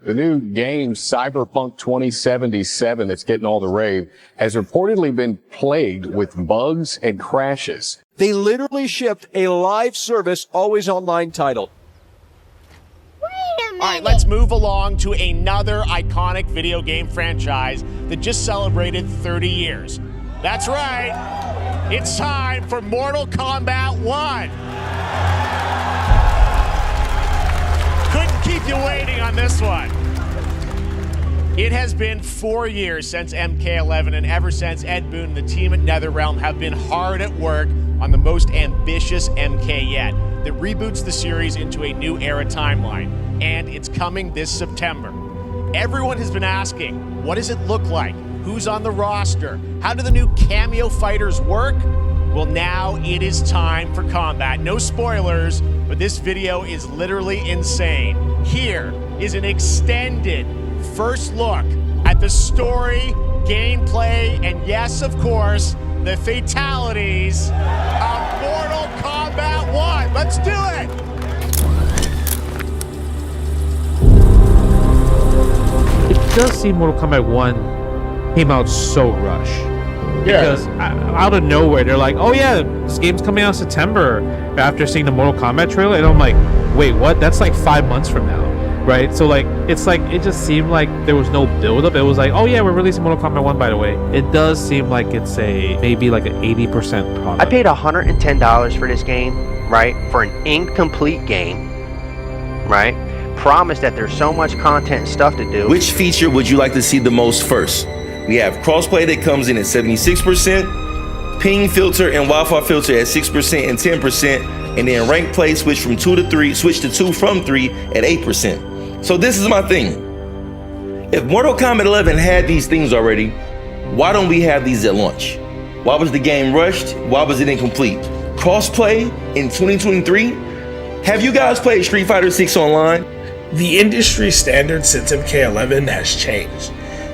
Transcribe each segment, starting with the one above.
The new game, Cyberpunk 2077, that's getting all the rave, has reportedly been plagued with bugs and crashes. They literally shipped a live service, always online title. Wait a minute. All right, let's move along to another iconic video game franchise that just celebrated 30 years. That's right. It's time for Mortal Kombat 1. Couldn't keep you waiting on this one. It has been 4 years since MK11, and ever since, Ed Boon and the team at NetherRealm have been hard at work on the most ambitious MK yet that reboots the series into a new era timeline, and it's coming this September. Everyone has been asking, what does it look like? Who's on the roster? How do the new cameo fighters work? Well, now it is time for combat. No spoilers, but this video is literally insane. Here is an extended first look at the story, gameplay, and yes, of course, the fatalities of Mortal Kombat 1. Let's do it! It does seem Mortal Kombat 1 came out so rushed. Because out of nowhere, they're like, oh yeah, this game's coming out in September after seeing the Mortal Kombat trailer. And I'm like, wait, what? That's like 5 months from now, right? So like, it's like, it just seemed like there was no build-up. It was like, oh yeah, we're releasing Mortal Kombat 1, by the way. It does seem like it's maybe like an 80% product. I paid $110 for this game, right? For an incomplete game, right? Promised that there's so much content and stuff to do. Which feature would you like to see the most first? We have crossplay that comes in at 76%, ping filter and Wi-Fi filter at 6% and 10%, and then rank play switch from 2 to 3, switch to 2 from 3 at 8%. So this is my thing. If Mortal Kombat 11 had these things already, why don't we have these at launch? Why was the game rushed? Why was it incomplete? Crossplay in 2023? Have you guys played Street Fighter 6 online? The industry standard since MK11 has changed.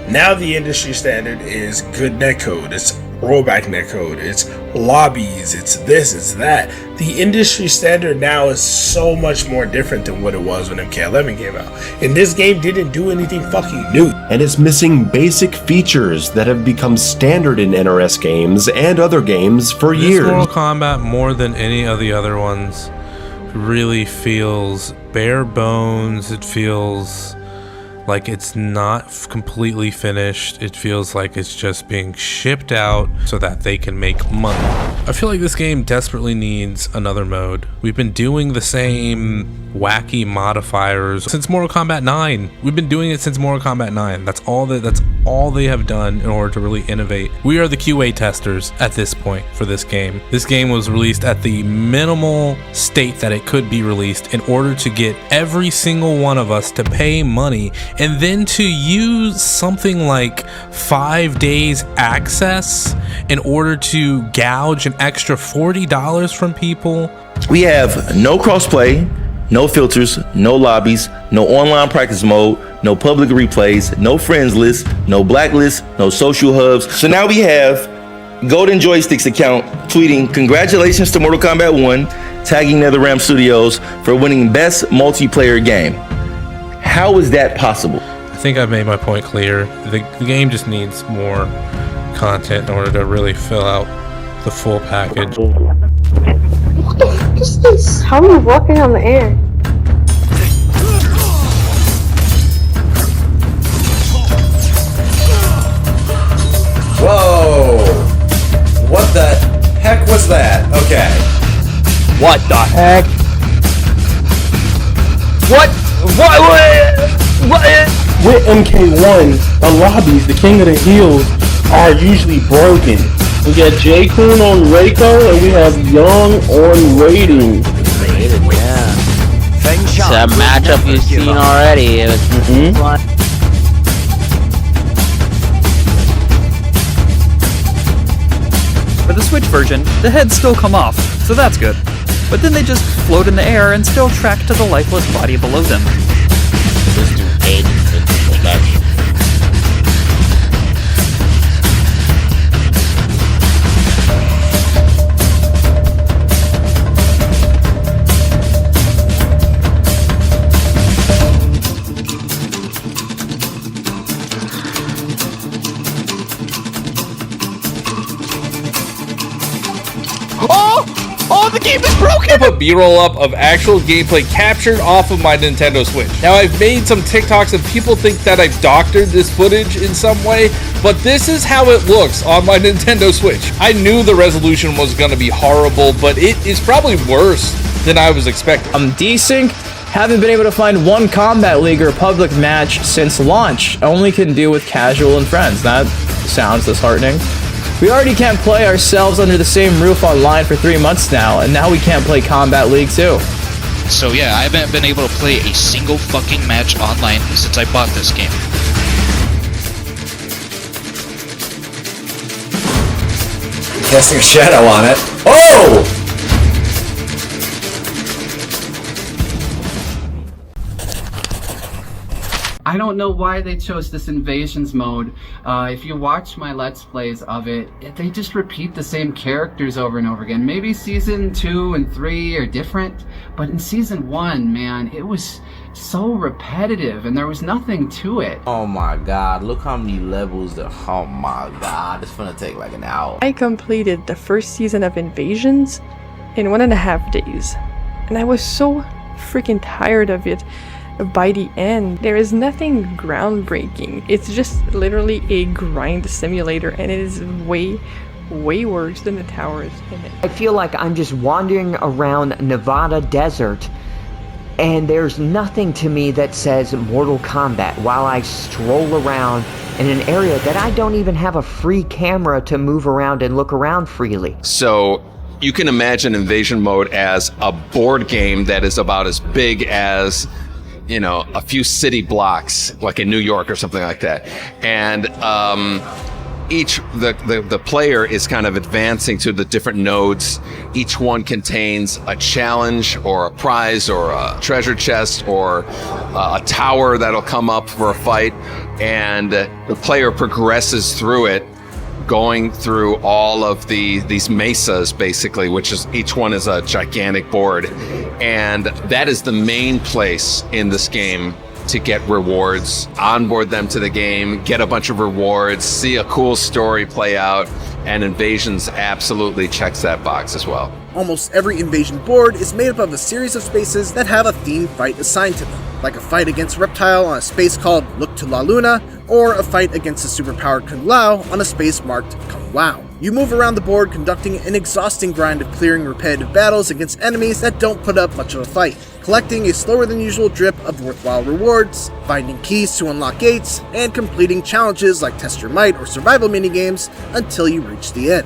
Now the industry standard is good netcode, it's rollback netcode, it's lobbies, it's this, it's that. The industry standard now is so much more different than what it was when MK11 came out. And this game didn't do anything fucking new. And it's missing basic features that have become standard in NRS games and other games for years. Mortal Kombat, more than any of the other ones, really feels bare bones. It feels like it's not completely finished. It feels like it's just being shipped out so that they can make money. I feel like this game desperately needs another mode. We've been doing the same wacky modifiers since Mortal Kombat 9. We've been doing it since Mortal Kombat 9. That's all they have done in order to really innovate. We are the QA testers at this point for this game. This game was released at the minimal state that it could be released in order to get every single one of us to pay money, and then to use something like 5 days access in order to gouge an extra $40 from people. We have no crossplay, no filters, no lobbies, no online practice mode, no public replays, no friends list, no blacklist, no social hubs. So now we have Golden Joysticks account tweeting, "Congratulations to Mortal Kombat 1, tagging NetherRealm Studios for winning best multiplayer game." How is that possible? I think I've made my point clear. The game just needs more content in order to really fill out the full package. What the fuck is this? How are you walking on the air? Whoa! What the heck was that? Okay. What the heck? What? With MK1, the lobbies, the King of the Hills, are usually broken. We got J-Kun on Reiko, and we have Young on Raiden. Raiden, yeah. It's a matchup you've seen already. It was For the Switch version, the heads still come off, so that's good. But then they just float in the air and still track to the lifeless body below them. game is broken! I put B-roll up of actual gameplay captured off of my Nintendo Switch. Now, I've made some TikToks and people think that I've doctored this footage in some way, but this is how it looks on my Nintendo Switch. I knew the resolution was going to be horrible, but it is probably worse than I was expecting. Desync. Haven't been able to find one Combat League or public match since launch. Only can do with casual and friends. That sounds disheartening. We already can't play ourselves under the same roof online for 3 months now, and now we can't play Combat League too. So yeah, I haven't been able to play a single fucking match online since I bought this game. Casting a shadow on it. Oh! I don't know why they chose this invasions mode. If you watch my Let's Plays of it, they just repeat the same characters over and over again. Maybe Season 2 and 3 are different, but in Season 1, man, it was so repetitive and there was nothing to it. Oh my god, look how many levels there. Oh my god, it's gonna take like an hour. I completed the first season of Invasions in 1.5 days, and I was so freaking tired of it. By the end, there is nothing groundbreaking. It's just literally a grind simulator, and it is way worse than the towers in it. I feel like I'm just wandering around Nevada desert, and there's nothing to me that says Mortal Kombat while I stroll around in an area that I don't even have a free camera to move around and look around freely. So you can imagine Invasion Mode as a board game that is about as big as, you know, a few city blocks, like in New York or something like that. And the player is kind of advancing to the different nodes. Each one contains a challenge or a prize or a treasure chest or a tower that'll come up for a fight. And the player progresses through it, going through all of these mesas, basically, which is each one is a gigantic board. And that is the main place in this game to get rewards, onboard them to the game, get a bunch of rewards, see a cool story play out, and Invasions absolutely checks that box as well. Almost every Invasion board is made up of a series of spaces that have a themed fight assigned to them, like a fight against Reptile on a space called Look to La Luna, or a fight against a superpowered Kung Lao on a space marked Kung Lao. You move around the board conducting an exhausting grind of clearing repetitive battles against enemies that don't put up much of a fight, collecting a slower than usual drip of worthwhile rewards, finding keys to unlock gates, and completing challenges like Test Your Might or survival minigames until you reach the end.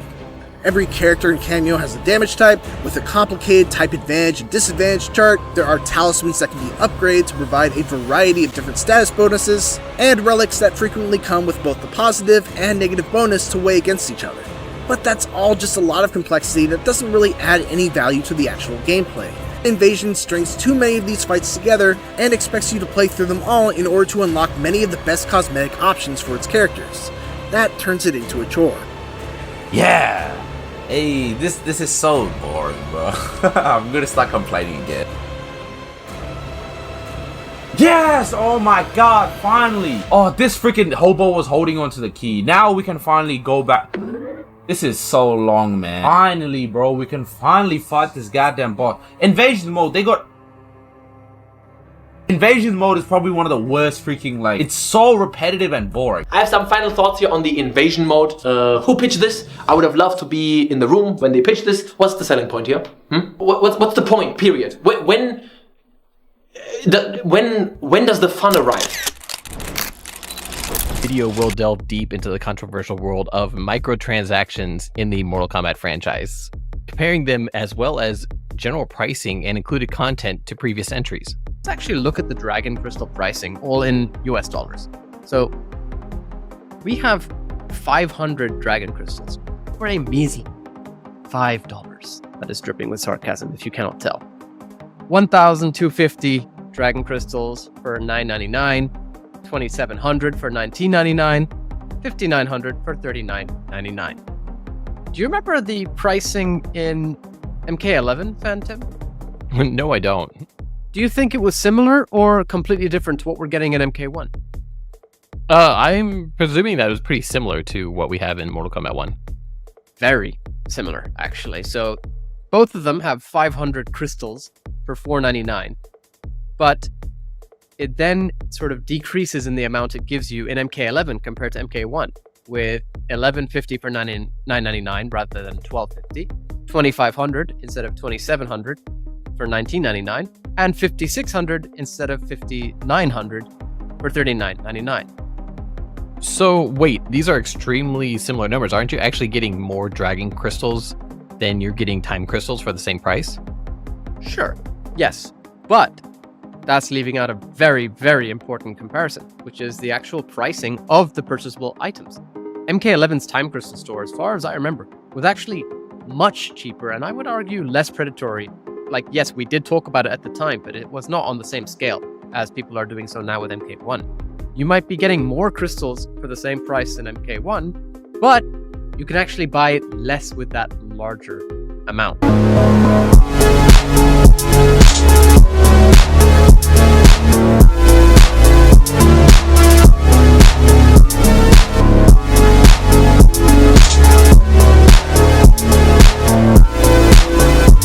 Every character and cameo has a damage type, with a complicated type advantage and disadvantage chart. There are talismans that can be upgraded to provide a variety of different status bonuses, and relics that frequently come with both the positive and negative bonus to weigh against each other. But that's all just a lot of complexity that doesn't really add any value to the actual gameplay. Invasion strings too many of these fights together and expects you to play through them all in order to unlock many of the best cosmetic options for its characters. That turns it into a chore. Yeah! Hey, this is so boring, bro. I'm gonna start complaining again. Yes! Oh my god, finally! Oh, this freaking hobo was holding onto the key. Now we can finally go back. This is so long, man. Finally, bro, we can finally fight this goddamn boss. Invasion mode, Invasion mode is probably one of the worst freaking, like, it's so repetitive and boring. I have some final thoughts here on the Invasion mode. Who pitched this? I would have loved to be in the room when they pitched this. What's the selling point here? What's the point, period? When does the fun arrive? Video will delve deep into the controversial world of microtransactions in the Mortal Kombat franchise, comparing them as well as general pricing and included content to previous entries. Let's actually look at the Dragon Crystal pricing, all in US dollars. So we have 500 Dragon Crystals for a measly $5. That is dripping with sarcasm if you cannot tell. 1,250 Dragon Crystals for $9.99, 2,700 for $19.99, 5,900 for $39.99. Do you remember the pricing in MK11, Phantom? No, I don't. Do you think it was similar or completely different to what we're getting in MK1? I'm presuming that it was pretty similar to what we have in Mortal Kombat 1. Very similar, actually. So Both of them have 500 crystals for $4.99, but it then sort of decreases in the amount it gives you in MK11 compared to MK1, with 1150 for $9.99 rather than $12.50, 2500 instead of 2700 for $19.99, and 5600 instead of 5900 for $39.99. So wait, these are extremely similar numbers. Aren't you actually getting more dragon crystals than you're getting time crystals for the same price? Sure, yes, but that's leaving out a very, very important comparison, which is the actual pricing of the purchasable items. MK11's time crystal store, as far as I remember, was actually much cheaper, and I would argue less predatory. Like, yes, we did talk about it at the time, but it was not on the same scale as people are doing so now with MK1. You might be getting more crystals for the same price in MK1, but you can actually buy less with that larger amount.